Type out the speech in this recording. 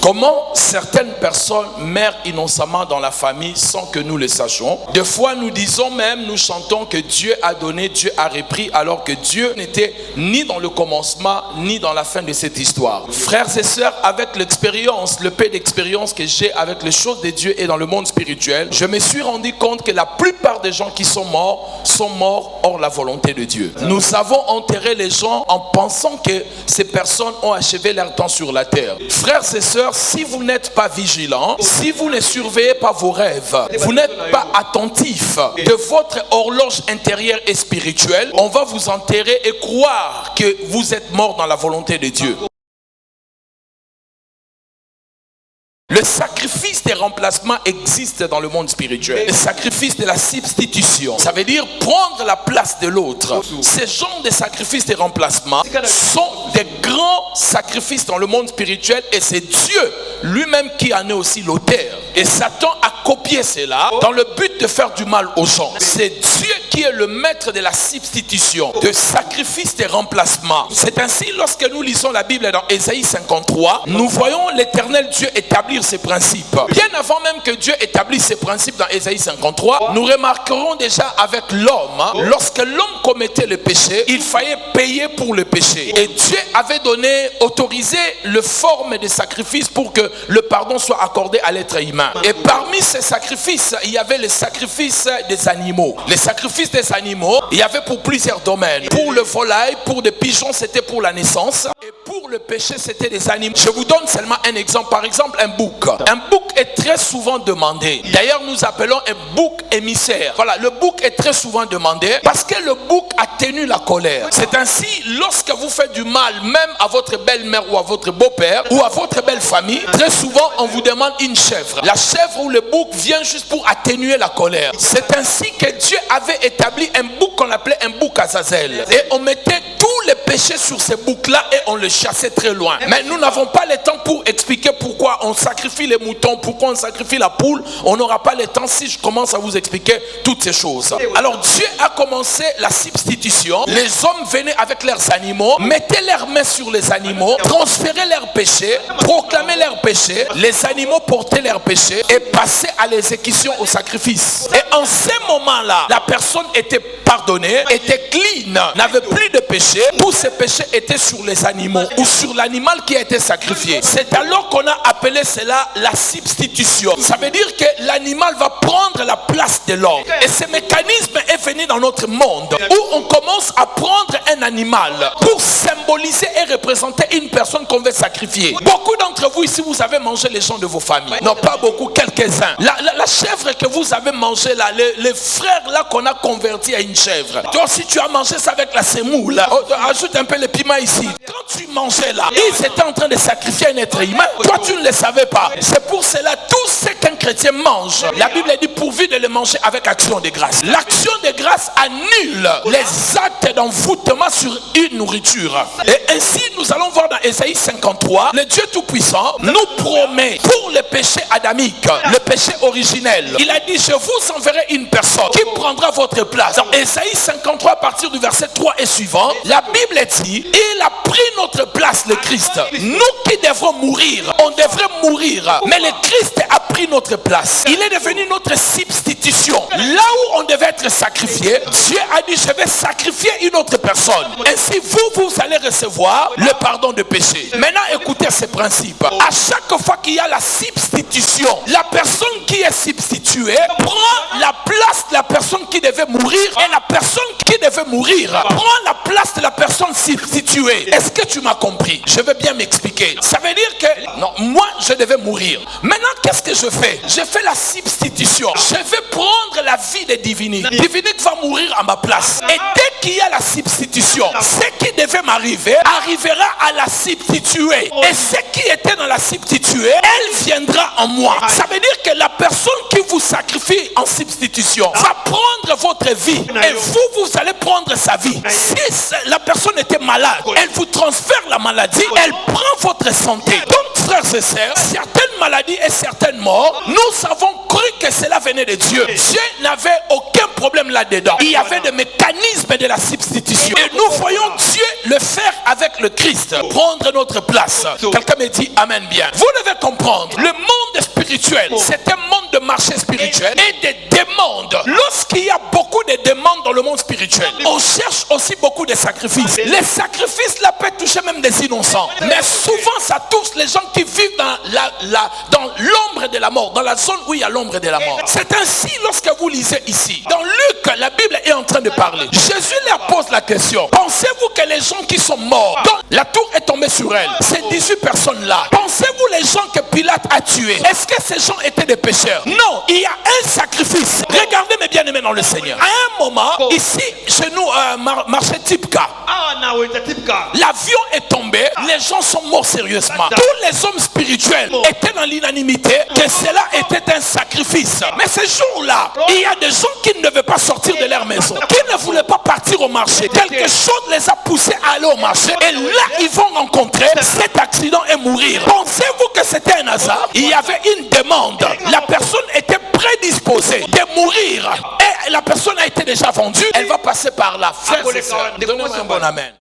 Comment certaines personnes meurent innocemment dans la famille sans que nous le sachions. Des fois nous disons même, nous chantons que Dieu a donné, Dieu a repris, alors que Dieu n'était ni dans le commencement ni dans la fin de cette histoire. Frères et sœurs, avec l'expérience, le peu d'expérience que j'ai avec les choses de Dieu et dans le monde spirituel, je me suis rendu compte que la plupart des gens qui sont morts hors la volonté de Dieu. Nous avons enterré les gens en pensant que ces personnes ont achevé leur temps sur la terre. Frères et sœurs, si vous n'êtes pas vigilants, si vous ne surveillez pas vos rêves, vous n'êtes pas attentifs de votre horloge intérieure et spirituelle, on va vous enterrer et croire que vous êtes mort dans la volonté de Dieu. Le sacrifice des remplacements existe dans le monde spirituel. Le sacrifice de la substitution, ça veut dire prendre la place de l'autre. Ces genres de sacrifices de remplacement sont des grands sacrifices dans le monde spirituel et c'est Dieu lui-même qui en est aussi l'auteur. Et Satan a copié cela dans le but de faire du mal aux gens. C'est Dieu qui est le maître de la substitution, de sacrifice de remplacement. C'est ainsi lorsque nous lisons la Bible dans Ésaïe 53, nous voyons l'Éternel Dieu établir ses principes. Bien avant même que Dieu établisse ses principes dans Ésaïe 53, nous remarquerons déjà avec l'homme, lorsque l'homme commettait le péché, il fallait payer pour le péché. Et Dieu avait autorisé le forme de sacrifice pour que le pardon soit accordé à l'être humain. Et parmi ces sacrifices, il y avait les sacrifices des animaux. Les sacrifices des animaux, il y avait pour plusieurs domaines. Pour le volaille, pour des pigeons, c'était pour la naissance. Et pour le péché, c'était des animaux. Je vous donne seulement un exemple. Par exemple, un bouc. Un bouc est très souvent demandé. D'ailleurs, nous appelons un bouc émissaire. Voilà, le bouc est très souvent demandé parce que le bouc atténue la colère. C'est ainsi, lorsque vous faites du mal, même à votre belle-mère ou à votre beau-père ou à votre belle famille, très souvent, on vous demande une chèvre. La chèvre ou le bouc vient juste pour atténuer la colère. C'est ainsi que Dieu avait établi un bouc qu'on appelait un bouc Azazel. Et on mettait tous les péchés sur ces boucs-là et on les chassait très loin. Mais nous n'avons pas le temps pour expliquer pourquoi on sacrifie les moutons, pourquoi on sacrifie la poule. On n'aura pas le temps si je commence à vous expliquer toutes ces choses. Alors Dieu a commencé la substitution. Les hommes venaient avec leurs animaux, mettaient leurs mains sur les animaux, transféraient leurs péchés, proclamaient leurs péchés. Les animaux portaient leurs péchés et passaient à l'exécution au sacrifice. Et en ce moment-là, la personne était pardonnée, était clean, n'avait plus de péché. Tous ces péchés étaient sur les animaux ou sur l'animal qui a été sacrifié. C'est alors qu'on a appelé cela la substitution. Ça veut dire que l'animal va prendre la place de l'homme. Et ce mécanisme est venu dans notre monde où on commence à prendre un animal pour symboliser et représenter une personne qu'on veut sacrifier. Beaucoup d'entre vous ici, vous avez mangé les gens de vos familles. Non, pas beaucoup, quelques-uns. La chèvre que vous avez mangée là, les frères là qu'on a convertis à une chèvre. Toi, si tu as mangé ça avec la semoule, ajoute un peu le piment ici. Quand tu mangeais là, ils étaient en train de sacrifier un être humain. Toi, tu ne le savais pas. C'est pour cela, tout ce qu'un chrétien mange, la Bible dit pourvu de le manger avec action de grâce. L'action de grâce annule les actes d'envoûtement sur une nourriture. Et ainsi, nous allons voir dans Ésaïe 53, le Dieu Tout-Puissant nous promet pour le péché adamique, le péché originel. Il a dit, je vous enverrai une personne qui prendra votre place. Dans Ésaïe 53, à partir du verset 3 et suivant, la Bible dit, il a pris notre place, le Christ. Nous qui devrons mourir, on devrait mourir. Mais le Christ a pris notre place. Il est devenu notre substitution. Là où on devait être sacrifié, Dieu a dit, je vais sacrifier une autre personne. Ainsi, vous allez recevoir le pardon de péché. Maintenant, écoutez ces principes. À chaque fois qu'il y a la substitution, la personne qui est substituée prend la place de la personne qui devait mourir et la personne qui devait mourir prend la place de la personne substituée. Est-ce que tu m'as compris? Je vais bien m'expliquer. Ça veut dire que, non, moi, je devais mourir. Maintenant, qu'est-ce que je fais? Je fais la substitution. Je vais prendre la vie de Divinique. Divinique va mourir à ma place. Et dès qu'il y a la substitution, ce qui devait m'arriver arrivera à la substituée. Et ce qui était dans la substituée, elle viendra en moi. Ça veut dire que la personne qui vous sacrifie en substitution va prendre votre vie. Et vous allez prendre sa vie. Si la personne était malade, elle vous transfère la maladie, elle prend votre santé. Donc, frères et sœurs, certaines maladies et certaines morts, nous savons cru que cela venait de Dieu. Dieu n'avait aucun problème là-dedans. Il y avait des mécanismes de la substitution. Et nous voyons Dieu le faire avec le Christ. Prendre notre place. Quelqu'un me dit amen bien. Vous devez comprendre, le monde spirituel, c'est un monde de marché spirituel et de demandes. Lorsqu'il y a beaucoup de demandes dans le monde spirituel, on cherche aussi beaucoup de sacrifices. Les sacrifices là peuvent toucher même des innocents. Mais souvent ça touche les gens qui vivent dans l'ombre de la mort, dans la zone où il y a l'ombre de la mort. C'est ainsi lorsque vous lisez ici. Dans Luc, la Bible est en train de parler. Jésus leur pose la question. Pensez-vous que les gens qui sont morts, dont la tour est tombée sur elle, ces 18 personnes-là, pensez-vous les gens que Pilate a tués, est-ce que ces gens étaient des pécheurs? Non, il y a un sacrifice. Regardez mes bien-aimés dans le Seigneur. À un moment, ici, chez nous, marché Tipka, l'avion est tombé, les gens sont morts sérieusement. Tous les hommes spirituels étaient dans l'unanimité que cela était un sacrifice. Mais ce jour-là, il y a des gens qui ne devaient pas sortir de leur maison, qui ne voulaient pas partir au marché. Quelque chose les a poussés à aller au marché. Et là, ils vont rencontrer cet accident et mourir. Pensez-vous que c'était un hasard? Il y avait une demande. La personne était prédisposée de mourir. Et la personne a été déjà vendue. Elle va passer par là. Frères et sœurs, donnez-moi un bon amen.